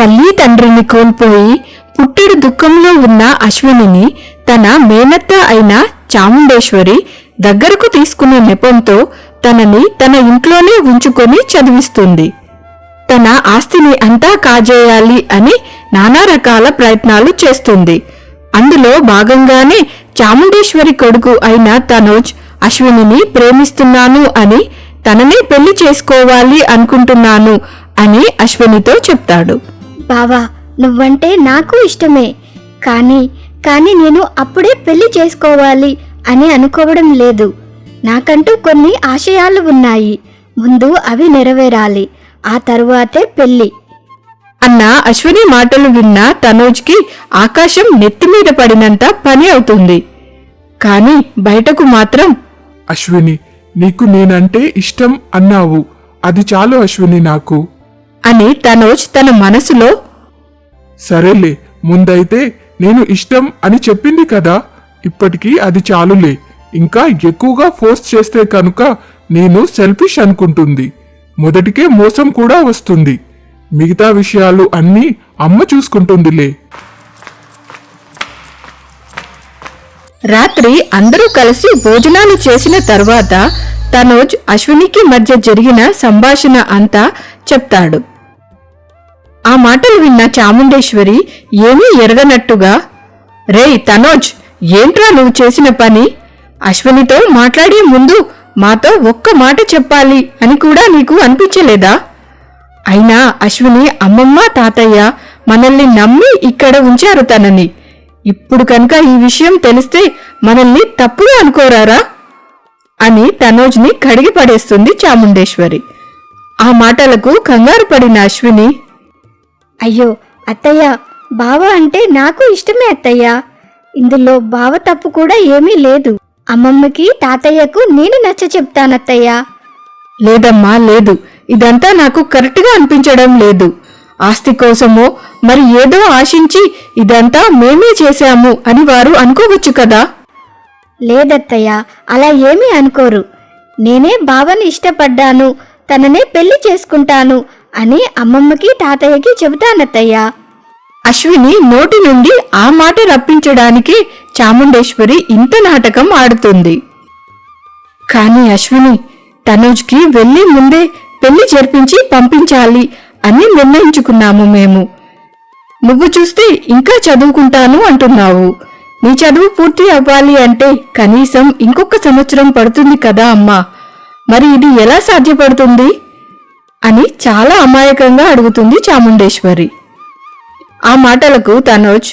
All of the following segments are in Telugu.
తల్లి తండ్రిని కోల్పోయి పుట్టెడు దుఃఖంలో ఉన్న అశ్వినిని తన మేనత్త అయిన చాముండేశ్వరి దగ్గరకు తీసుకునే నెపంతో తనని తన ఇంట్లోనే ఉంచుకొని చదివిస్తుంది. తన ఆస్తిని అంతా కాజేయాలి అని నానా రకాల ప్రయత్నాలు చేస్తుంది. అందులో భాగంగానే చాముండేశ్వరి కొడుకు అయిన తనోజ్ అశ్వినిని ప్రేమిస్తున్నాను అని, తననే పెళ్లి చేసుకోవాలి అనుకుంటున్నాను అని అశ్వినితో చెప్తాడు. బావా, నువ్వంటే నాకు ఇష్టమే, కానీ నేను అప్పుడే పెళ్లి చేసుకోవాలి అని అనుకోవడం లేదు. నాకంటూ కొన్ని ఆశయాలు ఉన్నాయి. ముందు అవి నెరవేరాలి, ఆ తరువాతే పెళ్లి అన్న అశ్విని మాటలు విన్న తనోజ్కి ఆకాశం నెత్తిమీద పడినంత పని అవుతుంది. కాని బయటకు మాత్రం, అశ్విని, నీకు నేనంటే ఇష్టం అన్నావు, అది చాలు అశ్విని నాకు అని తనోజ్ తన మనసులో, సరేలే, ముందైతే నేను ఇష్టం అని చెప్పింది కదా, ఇప్పటికీ అది చాలులే. ఇంకా ఎక్కువగా ఫోర్స్ చేస్తే కనుక నేను సెల్ఫిష్ అనుకుంటుంది, మొదటికే మోసం కూడా వస్తుంది. మిగతా విషయాలు అన్నీ అమ్మ చూసుకుంటుందిలే. రాత్రి అందరూ కలిసి భోజనాలు చేసిన తర్వాత తనోజ్ అశ్వినికి మధ్య జరిగిన సంభాషణ అంతా చెప్తాడు. ఆ మాటలు విన్న చాముండేశ్వరి ఏమీ ఎరగనట్టుగా, రేయ్ తనోజ్, ఏంట్రా నువ్వు చేసిన పని? అశ్వినితో మాట్లాడే ముందు మాతో ఒక్క మాట చెప్పాలి అని కూడా నీకు అనిపించలేదా? అయినా అశ్విని అమ్మమ్మ తాతయ్య మనల్ని నమ్మి ఇక్కడ ఉంచారు తనని. ఇప్పుడు కనుక ఈ విషయం తెలిస్తే మనల్ని తప్పుగా అనుకోరారా అని తనోజ్ని కడిగి పడేస్తుంది చాముండేశ్వరి. ఆ మాటలకు కంగారు పడిన అశ్విని, అయ్యో అత్తయ్య, బావ అంటే నాకు ఇష్టమే అత్తయ్య. ఇందులో బావ తప్పు కూడా ఏమీ లేదు. అమ్మమ్మకి తాతయ్యకు నేను నచ్చ చెప్తానత్తయ్య. లేదమ్మా, లేదు, ఇదంతా నాకు కరెక్ట్గా అనిపించడం లేదు. ఆస్తి కోసమో మరి ఏదో ఆశించి ఇదంతా మేమే చేశాము అని వారు అనుకోవచ్చు కదా. లేదత్తయ్య, అలా ఏమీ అనుకోరు. నేనే బావని ఇష్టపడ్డాను, తననే పెళ్లి చేసుకుంటాను అని అమ్మమ్మకి తాతయ్యకి చెబుతానత్తయ్య. అశ్విని నోటి నుండి ఆ మాట రప్పించడానికి చాముండేశ్వరి ఇంత నాటకం ఆడుతుంది. కాని అశ్విని, తనోజ్కి వెళ్లి ముందే పెళ్లి జరిపించి పంపించాలి అని నిర్ణయించుకున్నాము మేము. నువ్వు చూస్తే ఇంకా చదువుకుంటాను అంటున్నావు. నీ చదువు పూర్తి అవ్వాలి అంటే కనీసం ఇంకొక సంవత్సరం పడుతుంది కదా అమ్మా. మరి ఇది ఎలా సాధ్యపడుతుంది అని చాలా అమాయకంగా అడుగుతుంది చాముండేశ్వరి. ఆ మాటలకు తనోజ్,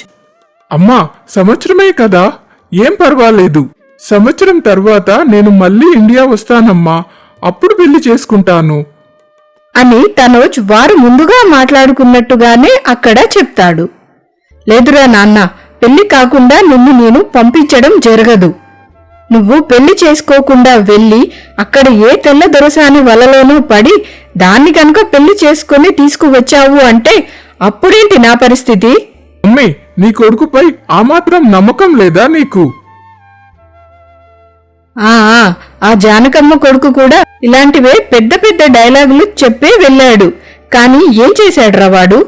అమ్మా, సంవత్సరమే కదా, ఏం పర్వాలేదు. సంవత్సరం తర్వాత నేను మళ్ళీ ఇండియా వస్తానమ్మా, అప్పుడు పెళ్లి చేసుకుంటాను అని తనోజ్ వారు ముందుగా మాట్లాడుకున్నట్టుగానే అక్కడ చెప్తాడు. లేదురా నాన్న, పెళ్లి కాకుండా నిన్ను నేను పంపించడం జరగదు. నువ్వు పెళ్లి చేసుకోకుండా వెళ్ళి అక్కడ ఏ తెల్ల దొరసాని వలలోనూ పడి దాన్ని కనుక పెళ్లి చేసుకుని తీసుకువచ్చావు అంటే అప్పుడేంటి నా పరిస్థితి? అమ్మే, నీ కొడుకుపై ఆ మాత్రం నమ్మకం లేదా నీకు? ఆ జానకమ్మ కొడుకు కూడా ఇలాంటివే పెద్ద పెద్ద డైలాగులు చెప్పే వెళ్ళాడు. కాని ఏం చేశాడ్రా వాడు?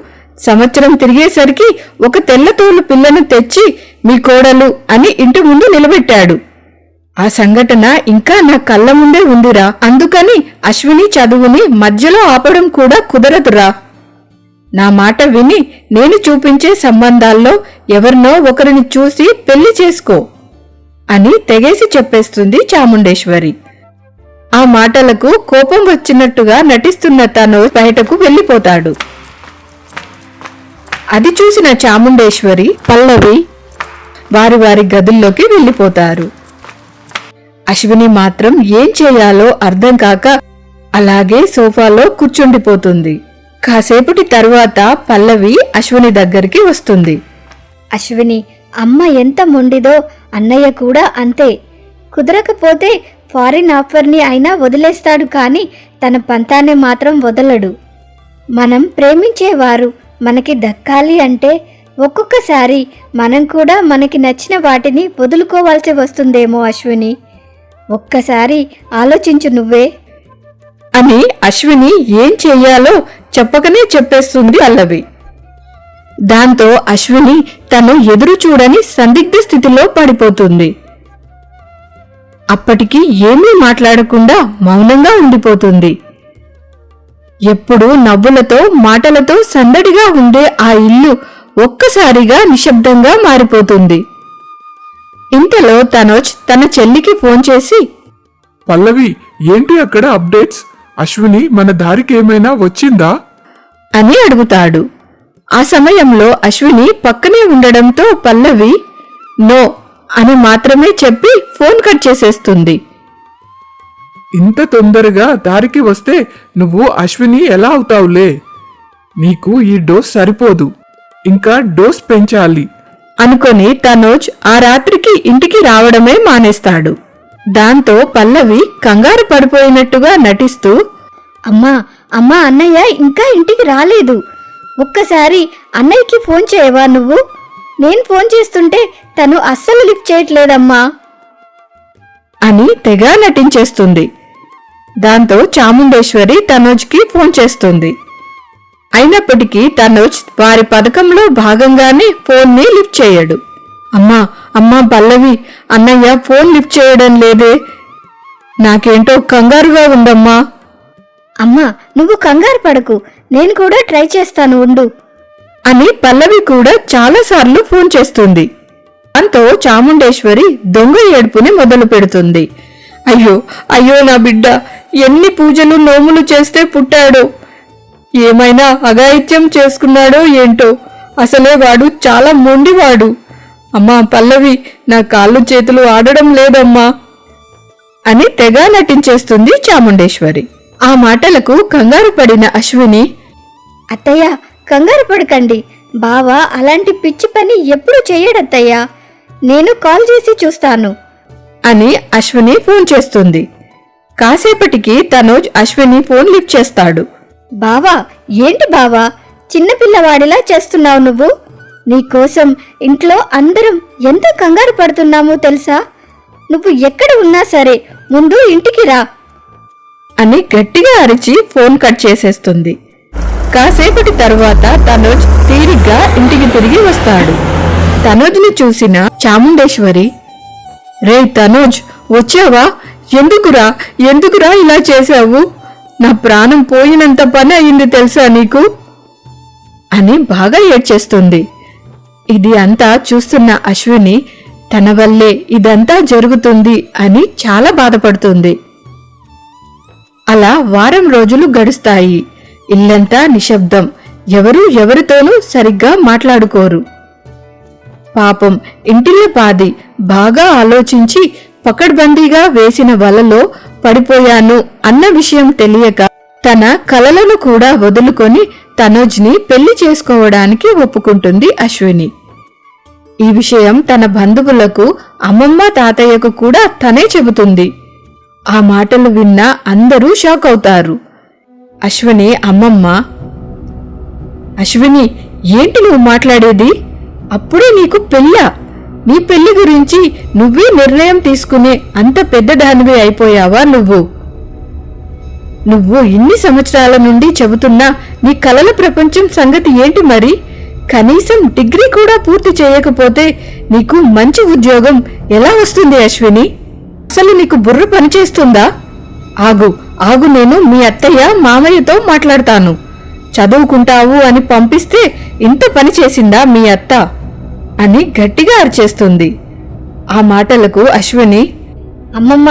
సంవత్సరం తిరిగేసరికి ఒక తెల్లతోలు పిల్లను తెచ్చి మీ కోడలు అని ఇంటి ముందు నిలబెట్టాడు. ఆ సంఘటన ఇంకా నా కళ్ళ ముందే ఉందిరా. అందుకని అశ్విని చదువుని మధ్యలో ఆపడం కూడా కుదరదురా. నా మాట విని నేను చూపించే సంబంధాల్లో ఎవరినో ఒకరిని చూసి పెళ్లి చేసుకో అని తెగేసి చెప్పేస్తుంది చాముండేశ్వరి. ఆ మాటలకు కోపం వచ్చినట్టుగా నటిస్తున్న తను బయటకు వెళ్లిపోతాడు. అది చూసిన చాముండేశ్వరి, పల్లవి వారి వారి గదుల్లోకి వెళ్లిపోతారు. అశ్విని మాత్రం ఏం చేయాలో అర్థం కాక అలాగే సోఫాలో కూర్చుండిపోతుంది. కాసేపటి తరువాత పల్లవి అశ్విని దగ్గరికి వస్తుంది. అశ్విని, అమ్మ ఎంత మొండిదో అన్నయ్య కూడా అంతే. కుదరకపోతే ఫారిన్ ఆఫర్ని అయినా వదిలేస్తాడు, కానీ తన పంతాన్ని మాత్రం వదలడు. మనం ప్రేమించేవారు మనకి దక్కాలి అంటే ఒక్కొక్కసారి మనం కూడా మనకి నచ్చిన వాటిని వదులుకోవాల్సి వస్తుందేమో అశ్విని. ఒక్కసారి ఆలోచించు నువ్వే అని అశ్విని ఏం చెయ్యాలో చెప్పకనే చెప్పేస్తుంది పల్లవి. దాంతో అశ్విని తను ఎదురు చూడని సందిగ్ధ స్థితిలో పడిపోతుంది. అప్పటికి ఏమీ మాట్లాడకుండా మౌనంగా ఉండిపోతుంది. ఎప్పుడూ నవ్వులతో మాటలతో సందడిగా ఉండే ఆ ఇల్లు ఒక్కసారిగా నిశ్శబ్దంగా మారిపోతుంది. ఇంతలో తనోజ్ తన చెల్లికి ఫోన్ చేసి, పల్లవి, ఏంటి అక్కడ అప్డేట్స్? అశ్విని మన దారికి ఏమైనా వచ్చిందా అని అడుగుతాడు. ఆ సమయంలో అశ్విని పక్కనే ఉండడంతో పల్లవి నో అని మాత్రమే చెప్పి ఫోన్ కట్ చేసేస్తుంది. ఇంత తొందరగా దారికి వస్తే నువ్వు అశ్విని ఎలా అవుతావులే? నీకు ఈ డోస్ సరిపోదు, ఇంకా డోస్ పెంచాలి అనుకొని తనోజ్ ఆ రాత్రికి ఇంటికి రావడమే మానేస్తాడు. దాంతో పల్లవి కంగారు పడిపోయినట్టుగా నటిస్తూ, అమ్మా అమ్మా అన్నయ్య ఇంకా ఇంటికి రాలేదు. ఒక్కసారి అన్నయ్యకి ఫోన్ చేయవా నువ్వు? నేను ఫోన్ చేస్తుంటే తను అస్సలు లిఫ్ట్ చేయట్లేదమ్మా అని తెగ నటించేస్తుంది. దాంతో చాముండేశ్వరి తనోజ్కి ఫోన్ చేస్తుంది. అయినప్పటికీ తనోజ్ వారి పథకంలో భాగంగానే ఫోన్ని లిఫ్ట్ చేయడు. అమ్మా పల్లవి, అన్నయ్య ఫోన్ లిఫ్ట్ చేయడం లేదే, నాకేంటో కంగారుగా ఉందమ్మా. అమ్మా నువ్వు కంగారు పడకు, నేను కూడా ట్రై చేస్తాను ఉండు అని పల్లవి కూడా చాలాసార్లు ఫోన్ చేస్తుంది. దాంతో చాముండేశ్వరి దొంగ ఏడుపుని మొదలు పెడుతుంది. అయ్యో అయ్యో నా బిడ్డ ఎన్ని పూజలు నోములు చేస్తే పుట్టాడో, ఏమైనా అఘాయిత్యం చేసుకున్నాడో ఏంటో, అసలే వాడు చాలా మొండివాడు. అమ్మా పల్లవి, నా కాళ్ళు చేతులు ఆడడం లేదమ్మా అని తెగ నటించేస్తుంది చాముండేశ్వరి. ఆ మాటలకు కంగారు పడిన అశ్విని, అత్తయ్య కంగారు పడకండి, బావ అలాంటి పిచ్చి పని ఎప్పుడు చెయ్యడత్తయ్యా, నేను కాల్ చేసి చూస్తాను అని అశ్విని ఫోన్ చేస్తుంది. కాసేపటికి తనోజ్ అశ్విని ఫోన్ లిఫ్ట్ చేస్తాడు. బావా ఏంటి బావా చిన్నపిల్లవాడిలా చేస్తున్నావు నువ్వు? నీకోసం ఇంట్లో అందరం ఎంత కంగారు పడుతున్నామో తెలుసా? నువ్వు ఎక్కడ ఉన్నా సరే ముందు ఇంటికి రా అని గట్టిగా అరిచి ఫోన్ కట్ చేసేస్తుంది. కాసేపటి తరువాత తనోజ్ తీరిగ్గా ఇంటికి తిరిగి వస్తాడు. తనోజ్ని చూసిన చాముండేశ్వరి, రే తనోజ్ వచ్చావా? ఎందుకురా ఇలా చేశావు? నా ప్రాణం పోయినంత పని అయింది తెలుసా నీకు అని బాగా ఏడ్చేస్తుంది. ఇది అంతా చూస్తున్న అశ్విని తన వల్లే ఇదంతా జరుగుతుంది అని చాలా బాధపడుతుంది. అలా వారం రోజులు గడుస్తాయి. ఇల్లంతా నిశ్శబ్దం. ఎవరూ ఎవరితోనూ సరిగ్గా మాట్లాడుకోరు. పాపం ఇంటిల్లపాది బాగా ఆలోచించి పకడ్బందీగా వేసిన వలలో పడిపోయాను అన్న విషయం తెలియక తన కలలను కూడా వదులుకొని తనోజ్ని పెళ్లి చేసుకోవడానికి ఒప్పుకుంటుంది అశ్విని. ఈ విషయం తన బంధువులకు, అమ్మమ్మ తాతయ్యకు కూడా తనే చెబుతుంది. ఆ మాటలు విన్న అందరూ షాక్ అవుతారు. అశ్విని అమ్మమ్మ, అశ్విని ఏంటి నువ్వు మాట్లాడేది? అప్పుడే నీకు పెళ్ళా? నీ పెళ్లి గురించి నువ్వే నిర్ణయం తీసుకునే అంత పెద్దదానివి అయిపోయావా నువ్వు ఇన్ని సంవత్సరాల నుండి చెబుతున్నా నీ కలల ప్రపంచం సంగతి ఏంటి మరి? కనీసం డిగ్రీ కూడా పూర్తి చేయకపోతే నీకు మంచి ఉద్యోగం ఎలా వస్తుంది అశ్విని? అసలు నీకు బుర్ర పనిచేస్తుందా? ఆగు నేను మీ అత్తయ్య మామయ్యతో మాట్లాడతాను. చదువుకుంటావు అని పంపిస్తే ఇంత పని చేసిందా మీ అత్త అని గట్టిగా అరిచేస్తుంది. ఆ మాటలకు అశ్విని, అమ్మమ్మ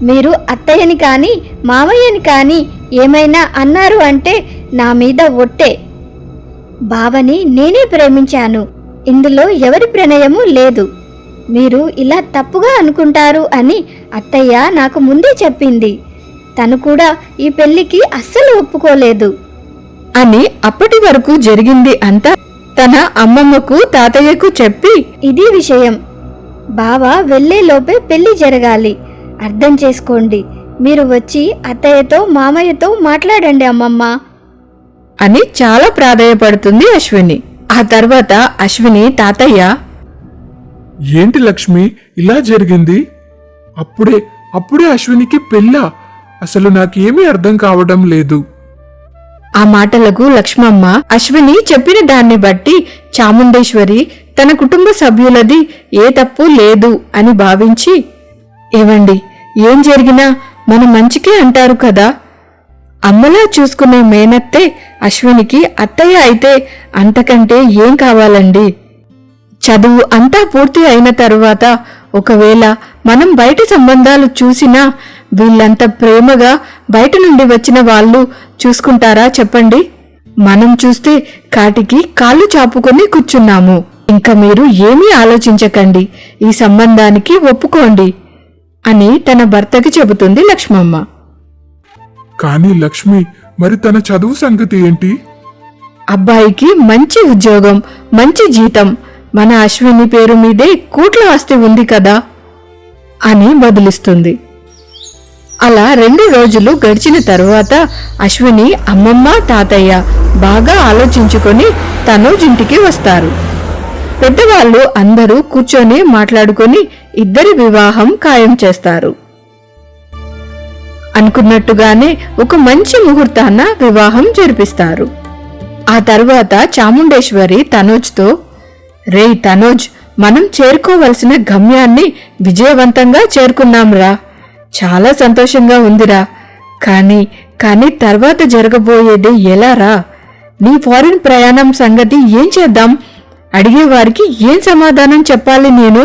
మీరు అత్తయ్యని కానీ మావయ్యని కానీ ఏమైనా అన్నారు అంటే నా మీద ఒట్టే. బావని నేనే ప్రేమించాను, ఇందులో ఎవరి ప్రణయమూ లేదు. మీరు ఇలా తప్పుగా అనుకుంటారు అని అత్తయ్య నాకు ముందే చెప్పింది. తను కూడా ఈ పెళ్లికి అస్సలు ఒప్పుకోలేదు అని అప్పటి వరకు జరిగింది అంతా తన అమ్మమ్మకు తాతయ్యకు చెప్పి, ఇది విషయం. బావ వెళ్లేలోపే పెళ్లి జరగాలి, అర్థం చేసుకోండి. మీరు వచ్చి అత్తయ్యతో మామయ్యతో మాట్లాడండి అమ్మమ్మ అని చాలా ప్రాధేయపడుతుంది అశ్విని. ఆ తర్వాత అశ్విని తాతయ్య, ఏంటి లక్ష్మి ఇలా జరిగింది? అప్పుడే అశ్వినికి పెళ్ళా? అసలు నాకేమీ అర్థం కావడం లేదు. ఆ మాటలకు లక్ష్మమ్మ అశ్విని చెప్పిన దాన్ని బట్టి చాముండేశ్వరి తన కుటుంబ సభ్యులది ఏ తప్పు లేదు అని భావించి, ఏవండి, ఏం జరిగినా మన మంచికే అంటారు కదా, అమ్మలా చూసుకునే మేనత్తే అశ్వినికి అత్తయ్య అయితే అంతకంటే ఏం కావాలండి? చదువు అంతా పూర్తి అయిన తరువాత ఒకవేళ మనం బయట సంబంధాలు చూసినా వీళ్ళంత ప్రేమగా బయట నుండి వచ్చిన వాళ్ళు చూసుకుంటారా చెప్పండి? మనం చూస్తే కాటికి కాళ్ళు చాపుకొని కూర్చున్నాము. ఇంకా మీరు ఏమీ ఆలోచించకండి, ఈ సంబంధానికి ఒప్పుకోండి అని తన భర్తకి చెబుతుంది లక్ష్మమ్మ. కానీ లక్ష్మి, మరి తన చదువు సంగతి ఏంటి? అబ్బాయికి మంచి ఉద్యోగం, మంచి జీతం, మన అశ్విని పేరు మీదే కోట్ల ఆస్తి ఉంది కదా అని బదులిస్తుంది. అలా 2 రోజులు గడిచిన తరువాత అశ్విని అమ్మమ్మ తాతయ్య బాగా ఆలోచించుకొని తనోజ్ ఇంటికి వస్తారు. పెద్దవాళ్ళు అందరూ కూర్చొని మాట్లాడుకొని ఇద్దరి వివాహం ఖాయం చేస్తారు. అనుకున్నట్టుగానే ఒక మంచి ముహూర్తాన వివాహం జరిపిస్తారు. ఆ తరువాత చాముండేశ్వరి తనోజ్తో, రేయ్ తనోజ్, మనం చేరుకోవలసిన గమ్యాన్ని విజయవంతంగా చేరుకున్నాంరా, చాలా సంతోషంగా ఉందిరా. కానీ తర్వాత జరగబోయేది ఎలారా? నీ ఫారిన్ ప్రయాణం సంగతి ఏం చేద్దాం? అడిగేవారికి ఏం సమాధానం చెప్పాలి నేను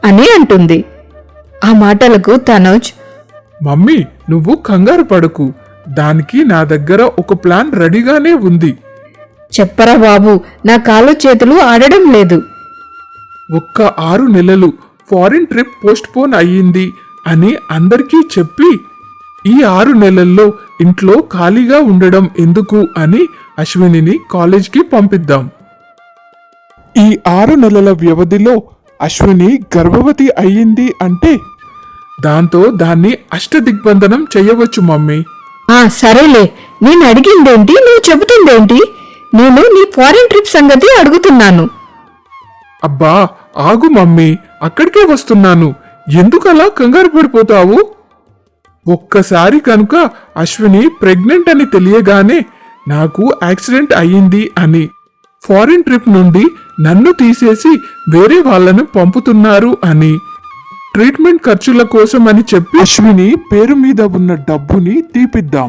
అని అంటుంది. ఆ మాటలకు తనోజ్, మమ్మీ, నువ్వు కంగారు పడకు, దానికి నా దగ్గర ఒక ప్లాన్ రెడీగానే ఉంది. చెప్పరా బాబు, నా కాళ్ళు చేతులు ఆడడం లేదు. ఒక్క 6 నెలలు ఫారిన్ ట్రిప్ పోస్ట్ పోన్ అయ్యింది అని అందరికీ చెప్పి ఈ 6 నెలల్లో ఇంట్లో ఖాళీగా ఉండడం ఎందుకు అని అశ్వినిని కాలేజ్కి పంపిద్దాం. ఈ 6 నెలల వ్యవధిలో అశ్విని గర్భవతి అయ్యింది అంటే దాంతో దాన్ని అష్టదిగ్బంధనం చెయ్యవచ్చు మమ్మీ. సరేలే, నేను అడిగిందేంటి, నువ్వు చెబుతుందేంటి? నేను నీ ఫారిన్ ట్రిప్ సంగతి అడుగుతున్నాను. అబ్బా ఆగు మమ్మీ, అక్కడికే వస్తున్నాను. ఎందుకలా కంగారు పడిపోతావు? ఒక్కసారి కనుక అశ్విని ప్రెగ్నెంట్ అని తెలియగానే నాకు యాక్సిడెంట్ అయ్యింది అని, ఫారిన్ ట్రిప్ నుండి నన్ను తీసేసి వేరే వాళ్ళను పంపుతున్నారు అని, ట్రీట్మెంట్ ఖర్చుల కోసం అని చెప్పి అశ్విని పేరు మీద ఉన్న డబ్బుని తీపిద్దాం.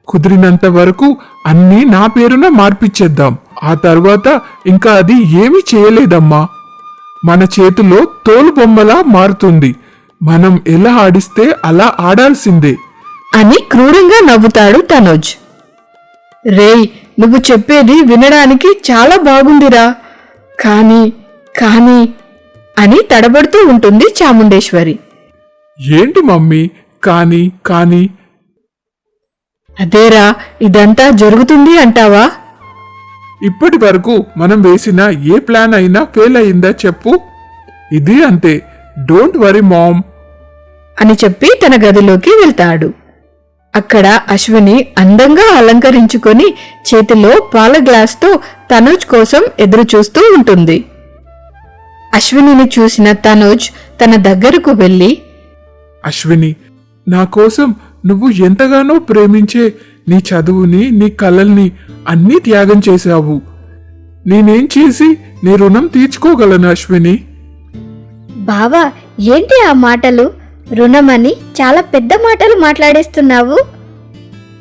కుదిరినంత వరకు అన్నీ నా పేరున మార్పిచ్చేద్దాం. ఆ తర్వాత ఇంకా అది ఏమీ చేయలేదమ్మా. మన చేతిలో తోలు బొమ్మలా మారుతుంది. మనం ఎలా ఆడిస్తే అలా ఆడాల్సిందే అని క్రూరంగా నవ్వుతాడు తనోజ్. రేయ్, నువ్వు చెప్పేది వినడానికి చాలా బాగుందిరా, కానీ అని తడబడుతూ ఉంటుంది చాముండేశ్వరి. ఏంటి మమ్మీ కానీ? అదేరా, ఇదంతా జరుగుతుంది అంటావా? ఇప్పటి వరకు మనం వేసిన ఏ ప్లాన్ అయినా ఫెయిల్ అయిందా చెప్పు? ఇది అంతే. డోంట్ వరీ మామ్ అని చెప్పి తన గదిలోకి వెళ్తాడు. అక్కడ అశ్విని అందంగా అలంకరించుకొని చేతిలో పాల గ్లాస్తో తనోజ్ కోసం ఎదురు చూస్తూ ఉంటుంది. అశ్వినిని చూసిన తనోజ్ తన దగ్గరకు వెళ్ళి, అశ్విని, నా కోసం నువ్వు ఎంతగానో ప్రేమించే నీ చదువుని, నీ కలల్ని అన్నీ త్యాగం చేశావు. నేనేం చేసి నీ రుణం తీర్చుకోగలను అశ్విని? బావా, ఏంటి ఆ మాటలు? రుణమని చాలా పెద్ద మాటలు మాట్లాడేస్తున్నావు.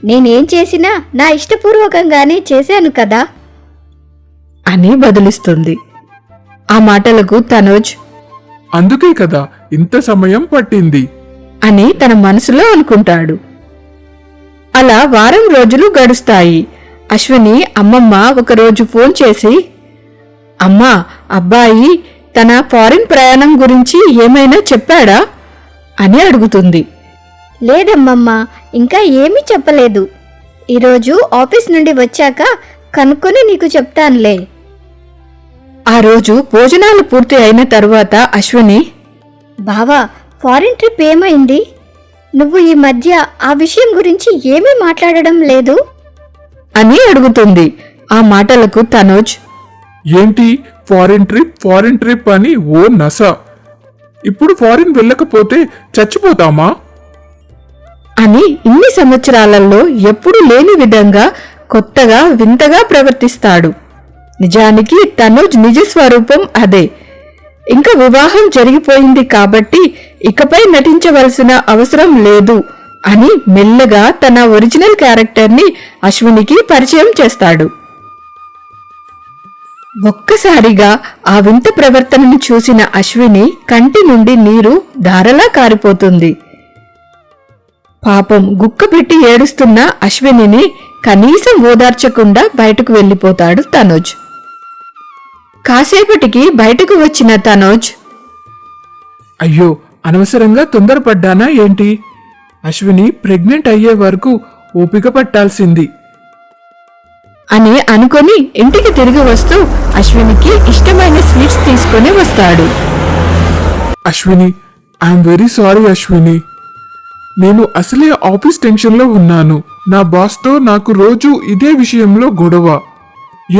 నేనేం చేసినా నా ఇష్టపూర్వకంగానే చేశాను కదా అని బదులిస్తుంది. ఆ మాటలకు తనోజ్, అందుకే కదా ఇంత సమయం పట్టింది అని తన మనసులో అనుకుంటాడు. అలా వారం రోజులు గడుస్తాయి. అశ్విని అమ్మమ్మ ఒకరోజు ఫోన్ చేసి, అమ్మా, అబ్బాయి తన ఫారిన్ ప్రయాణం గురించి ఏమైనా చెప్పాడా అని అడుగుతుంది. లేదమ్మమ్మ, ఇంకా ఏమీ చెప్పలేదు. ఈరోజు ఆఫీస్ నుండి వచ్చాక కనుక్కొని నీకు చెప్తానులే. ఆ రోజు భోజనాలు పూర్తి అయిన తరువాత అశ్విని, బావా, ఫారిన్ ట్రిప్ ఏమైంది? నువ్వు ఈ మధ్య ఆ విషయం గురించి ఏమీ మాట్లాడడం లేదు అని అడుగుతుంది. ఆ మాటలకు తనోజ్, ఏంటి ఫారిన్ ట్రిప్ అని ఓ నస. ఇప్పుడు ఫారిన్ వెళ్ళకపోతే చచ్చిపోతామా? అని ఇన్ని సంవత్సరాలలో ఎప్పుడూ లేని విధంగా కొత్తగా వింతగా ప్రవర్తిస్తాడు. నిజానికి తనోజ్ నిజ స్వరూపం అదే. ఇంకా వివాహం జరిగిపోయింది కాబట్టి ఇకపై నటించవలసిన అవసరం లేదు అని మెల్లగా తన ఒరిజినల్ క్యారెక్టర్ని అశ్వినికి పరిచయం చేస్తాడు. ఒక్కసారిగా ఆ వింత ప్రవర్తనను చూసిన అశ్విని కంటి నుండి నీరు ధారలా కారిపోతుంది. పాపం గుక్కపెట్టి ఏడుస్తున్న అశ్వినిని కనీసం ఓదార్చకుండా బయటకు వెళ్లిపోతాడు తనోజ్. కాసేపటికి బయటకు వచ్చిన తనోజ్, అయ్యో, అనవసరంగా తొందరపడ్డానా ఏంటి? అశ్విని ప్రెగ్నెంట్ అయ్యే వరకు ఓపిక పట్టాల్సింది అని అనుకొని ఇంటికి తిరిగి వస్తూ అశ్వినికి ఇష్టమైన స్వీట్స్ తీసుకొని వస్తాడు. Ashwini, I'm very sorry Ashwini. నేను అసలే ఆఫీస్ టెన్షన్లో ఉన్నాను. నా బాస్తో నాకు రోజు ఇదే విషయంలో గొడవ.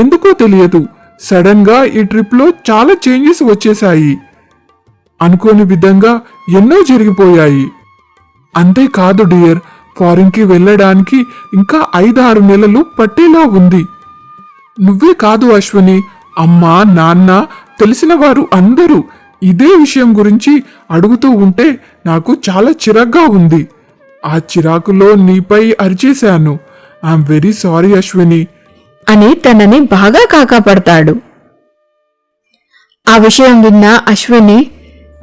ఎందుకో తెలియదు, సడన్ గా ఈ ట్రిప్లో చాలా చేంజెస్ వచ్చేశాయి. అనుకోని విధంగా ఎన్నో జరిగిపోయాయి. అంతేకాదు డియర్, ఫారిన్కి వెళ్ళడానికి ఇంకా 5-6 నెలలు పట్టేలా ఉంది. నువ్వే కాదు అశ్విని, అమ్మ, నాన్న, తెలిసిన వారు అందరూ ఇదే విషయం గురించి అడుగుతూ ఉంటే నాకు చాలా చిరాగ్గా ఉంది. ఆ చిరాకులో నీపై అరిచేశాను. ఐఎమ్ వెరీ సారీ అశ్విని అని తనని బాగా కాకాపడతాడు. ఆ విషయం విన్న అశ్విని,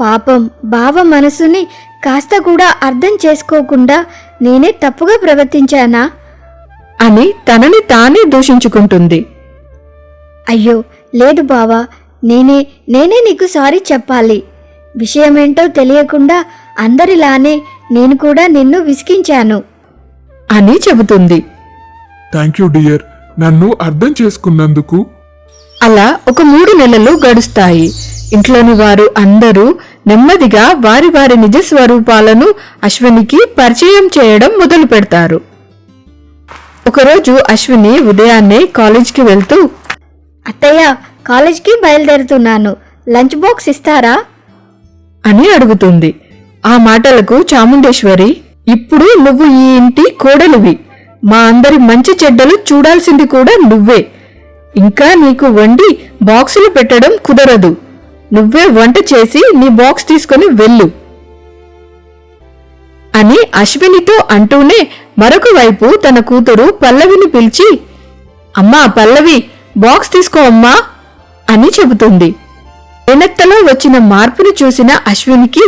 పాపం బావ మనసుని కాస్త కూడా అర్థం చేసుకోకుండా నేనే తప్పుగా ప్రవర్తించానా అని తనని తానే దూషించుకుంటుంది. అయ్యో లేదు బావా, నేనే నీకు సారీ చెప్పాలి. విషయమేంటో తెలియకుండా అందరిలానే నేను కూడా నిన్ను విసిగించాను అని చెబుతుంది. థ్యాంక్ యూ డియర్, నన్ను అర్థం చేసుకున్నందుకు. అలా ఒక 3 నెలలు గడుస్తాయి. ఇంట్లోని వారు అందరూ నెమ్మదిగా వారి వారి నిజ స్వరూపాలను అశ్వినికి పరిచయం చేయడం మొదలు పెడతారు. ఒకరోజు అశ్విని ఉదయాన్నే కాలేజ్కి వెళ్తూ, అత్తయ్య, కాలేజ్కి బయలుదేరుతున్నాను, లంచ్ బాక్స్ ఇస్తారా అని అడుగుతుంది. ఆ మాటలకు చాముండేశ్వరి, ఇప్పుడు నువ్వు ఈ ఇంటి కోడలివి. మా అందరి మంచి చెడ్డలు చూడాల్సింది కూడా నువ్వే. ఇంకా నీకు వండి బాక్సులు పెట్టడం కుదరదు. నువ్వే వంట చేసి నీ బాక్స్ తీసుకుని వెళ్ళు అని అశ్వినితో అంటూనే మరొక వైపు తన కూతురు పల్లవిని పిలిచి, అమ్మా పల్లవి, బాక్స్ తీసుకో అమ్మా అని చెబుతుంది. మేనత్తలో వచ్చిన మార్పును చూసిన అశ్వినికి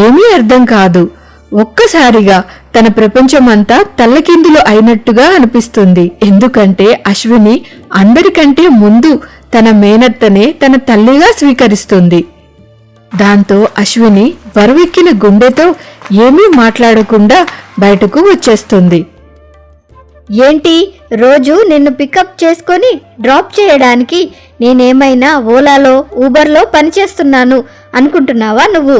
ఏమీ అర్థం కాదు. ఒక్కసారిగా తన ప్రపంచమంతా తల్లకిందులు అయినట్టుగా అనిపిస్తుంది. ఎందుకంటే అశ్విని అందరికంటే ముందు తన మేనత్తనే తన తల్లిగా స్వీకరిస్తుంది. దాంతో అశ్విని బరువెక్కిన గుండెతో ఏమీ మాట్లాడకుండా బయటకు వచ్చేస్తుంది. ఏంటి, రోజు నిన్ను పికప్ చేసుకొని డ్రాప్ చేయడానికి నేనేమైనా ఓలాలో ఊబర్లో పనిచేస్తున్నాను అనుకుంటున్నావా నువ్వు?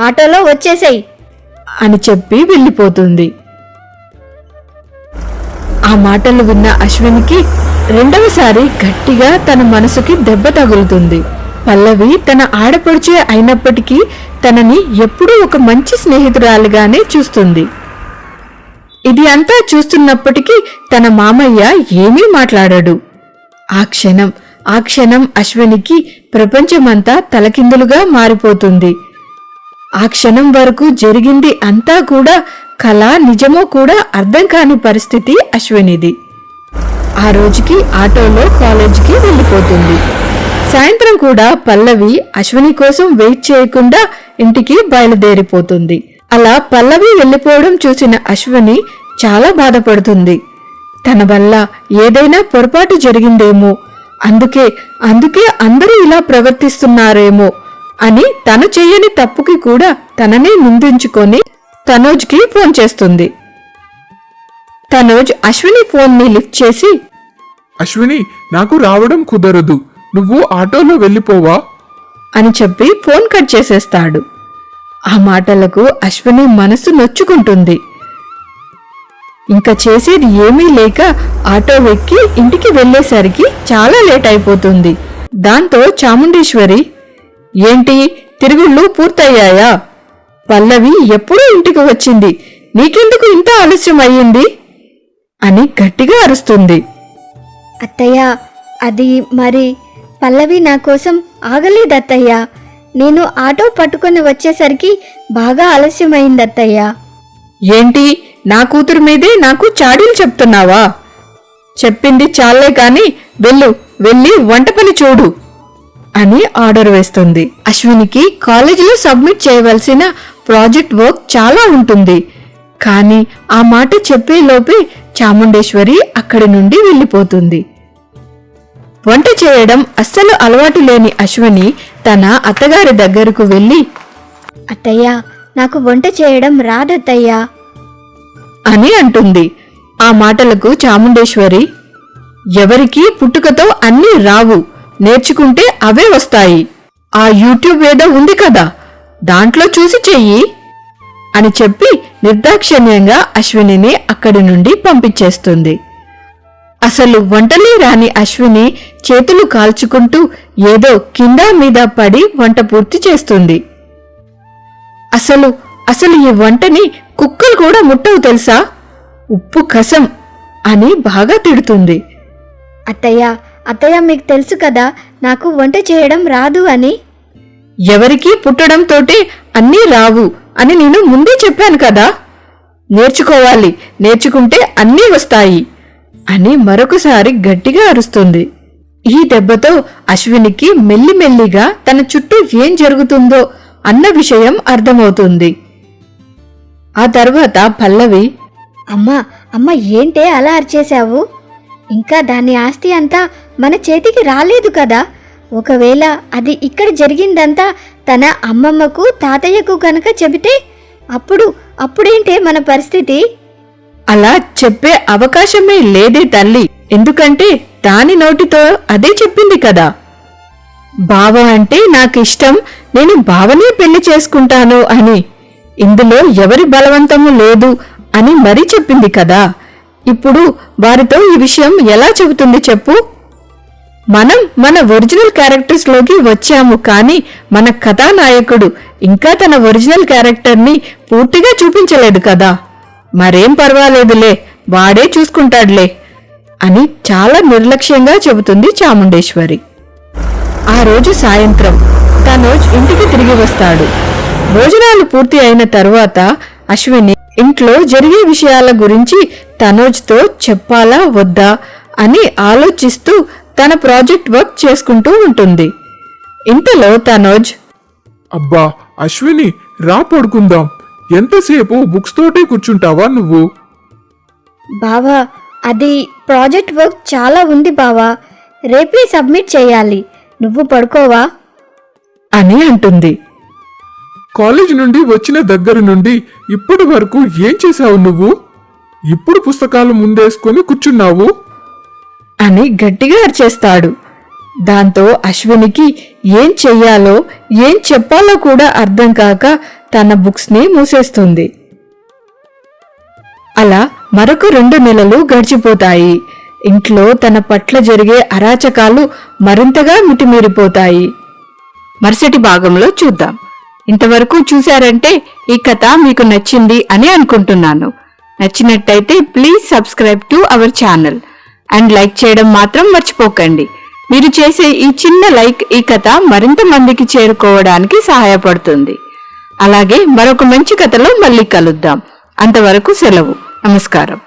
ఆటోలో వచ్చేసేయ్ అని చెప్పి వెళ్ళిపోతుంది. ఆ మాటలు విన్న అశ్వినికి రెండవసారి గట్టిగా తన మనసుకి దెబ్బ తగులుతుంది. పల్లవి తన ఆడపడుచే అయినప్పటికీ తనని ఎప్పుడూ ఒక మంచి స్నేహితురాలిగానే చూస్తుంది. ఇది అంతా చూస్తున్నప్పటికీ తన మామయ్య ఏమీ మాట్లాడాడు. ఆ క్షణం అశ్వినికి ప్రపంచమంతా తలకిందులుగా మారిపోతుంది. ఆ క్షణం వరకు జరిగింది అంతా కూడా కళ, నిజమో కూడా అర్థం కాని పరిస్థితి అశ్వినిది. ఆ రోజుకి ఆటోలో కాలేజీకి వెళ్ళిపోతుంది. సాయంత్రం కూడా పల్లవి అశ్విని కోసం వెయిట్ చేయకుండా ఇంటికి బయలుదేరిపోతుంది. అలా పల్లవి వెళ్ళిపోవడం చూసిన అశ్విని చాలా బాధపడుతుంది. తన వల్ల ఏదైనా పొరపాటు జరిగిందేమో, అందుకే అందరూ ఇలా ప్రవర్తిస్తున్నారేమో అని తను చెయ్యని తప్పుకి కూడా తననే నిందించుకొని తనోజ్కి ఫోన్ చేస్తుంది. తనోజ్ అశ్విని ఫోన్ని లిఫ్ట్ చేసి, అశ్విని, నాకు రావడం కుదరదు, నువ్వు ఆటోలో వెళ్ళిపోవా అని చెప్పి ఫోన్ కట్ చేసేస్తాడు. ఆ మాటలకు అశ్విని మనసు నొచ్చుకుంటుంది. ఇంకా చేసేది ఏమీ లేక ఆటో ఎక్కి ఇంటికి వెళ్లేసరికి చాలా లేట్ అయిపోతుంది. దాంతో చాముండేశ్వరి, ఏంటి తిరుగుళ్ళు పూర్తయ్యాయా? పల్లవి ఎప్పుడూ ఇంటికి వచ్చింది, నీకెందుకు ఇంత ఆలస్యం అయ్యింది అని గట్టిగా అరుస్తుంది. అత్తయ్య, అది మరి పల్లవి నా కోసం ఆగలేదత్తయ్య. నేను ఆటో పట్టుకొని వచ్చేసరికి బాగా ఆలస్యమైంది అత్తయ్య. ఏంటి, నా కూతురు మీదే నాకు చాడీలు చెప్తున్నావా? చెప్పింది చాలే కాని వెళ్ళి వంట పని చూడు అని ఆర్డర్ వేస్తుంది. అశ్వినికి కాలేజీలో సబ్మిట్ చేయవలసిన ప్రాజెక్ట్ వర్క్ చాలా ఉంటుంది. కానీ ఆ మాట చెప్పేలోపే చాముండేశ్వరి అక్కడి నుండి వెళ్ళిపోతుంది. వంట చేయడం అస్సలు అలవాటు లేని అశ్విని తన అత్తగారి దగ్గరకు వెళ్ళి, అత్తయ్య, నాకు వంట చేయడం రాదత్తయ్యా అని అంటుంది. ఆ మాటలకు చాముండేశ్వరి, ఎవరికీ పుట్టుకతో అన్నీ రావు, నేర్చుకుంటే అవే వస్తాయి. ఆ యూట్యూబ్ ఏదో ఉంది కదా, దాంట్లో చూసి చెయ్యి అని చెప్పి నిర్దాక్షిణ్యంగా అశ్వినిని అక్కడి నుండి పంపించేస్తుంది. అసలు వంటలే రాని అశ్విని చేతులు కాల్చుకుంటూ ఏదో కింద మీద పడి వంట పూర్తి చేస్తుంది. అసలు ఈ వంటని కుక్కలు కూడా ముట్టవు తెలుసా, ఉప్పు కసం అని బాగా తిడుతుంది. అత్తయ్య, మీకు తెలుసు కదా నాకు వంట చేయడం రాదు అని. ఎవరికీ పుట్టడంతోటే అన్నీ రావు అని నేను ముందే చెప్పాను కదా, నేర్చుకోవాలి, నేర్చుకుంటే అన్నీ వస్తాయి అని మరొకసారి గట్టిగా అరుస్తుంది. ఈ దెబ్బతో అశ్వినికి మెల్లిమెల్లిగా తన చుట్టూ ఏం జరుగుతుందో అన్న విషయం అర్థమవుతుంది. ఆ తర్వాత పల్లవి, అమ్మ ఏంటే అలా అరిచేశావు? ఇంకా దాని ఆస్తి అంతా మన చేతికి రాలేదు కదా. ఒకవేళ అది ఇక్కడ జరిగిందంతా తన అమ్మమ్మకు తాతయ్యకు కనుక చెబితే అప్పుడేంటే మన పరిస్థితి? అలా చెప్పే అవకాశమే లేదే తల్లి, ఎందుకంటే దాని నోటితో అదే చెప్పింది కదా. బావ అంటే నాకిష్టం, నేను బావనే పెళ్లి చేసుకుంటాను అని. ఇందులో ఎవరి బలవంతము లేదు అని మరీ చెప్పింది కదా. ఇప్పుడు వారితో ఈ విషయం ఎలా చెబుతుంది చెప్పు? మనం మన ఒరిజినల్ క్యారెక్టర్స్ లోకి వచ్చాము, కానీ మన కథానాయకుడు ఇంకా తన ఒరిజినల్ క్యారెక్టర్ని పూర్తిగా చూపించలేదు కదా. మరేం పర్వాలేదులే, వాడే చూసుకుంటాడులే అని చాలా నిర్లక్ష్యంగా చెబుతుంది చాముండేశ్వరి. ఆ రోజు సాయంత్రం తనోజ్ ఇంటికి తిరిగి వస్తాడు. భోజనాలు పూర్తి అయిన తరువాత అశ్విని ఇంట్లో జరిగే విషయాల గురించి తనోజ్తో చెప్పాలా వద్దా అని ఆలోచిస్తూ తన ప్రాజెక్ట్ వర్క్ చేసుకుంటూ ఉంటుంది. ఇంతలో తనోజ్, అబ్బా అశ్విని, రా పడుకుందాం. ఎంతసేపు బుక్స్ తోటే కూర్చుంటావా నువ్వు? బావా, అది ప్రాజెక్ట్ వర్క్ చాలా ఉంది బావా, రేపే సబ్మిట్ చేయాలి. నువ్వు పడుకోవా అని అంటుంది. కాలేజ్ నుండి వచ్చిన దగ్గర నుండి ఇప్పటి వరకు ఏం చేశావు నువ్వు? ఇప్పుడు పుస్తకాలు ముందేసుకొని కూర్చున్నావు అని గట్టిగా అరిచేస్తాడు. దాంతో అశ్వినికి ఏం చెయ్యాలో ఏం చెప్పాలో కూడా అర్థం కాక తన బుక్స్ ని మూసేస్తుంది. అలా మరొక 2 నెలలు గడిచిపోతాయి. ఇంట్లో తన పట్ల జరిగే అరాచకాలు మరింతగా మితిమీరిపోతాయి. మరుసటి భాగంలో చూద్దాం. ఇంతవరకు చూశారంటే ఈ కథ మీకు నచ్చింది అని అనుకుంటున్నాను. నచ్చినట్టయితే please subscribe to our channel and like చేయడం మాత్రం మర్చిపోకండి. మీరు చేసే ఈ చిన్న లైక్ ఈ కథ మరింత మందికి చేరుకోవడానికి సహాయపడుతుంది. అలాగే మరొక మంచి కథలో మళ్ళీ కలుద్దాం. అంతవరకు సెలవు. నమస్కారం.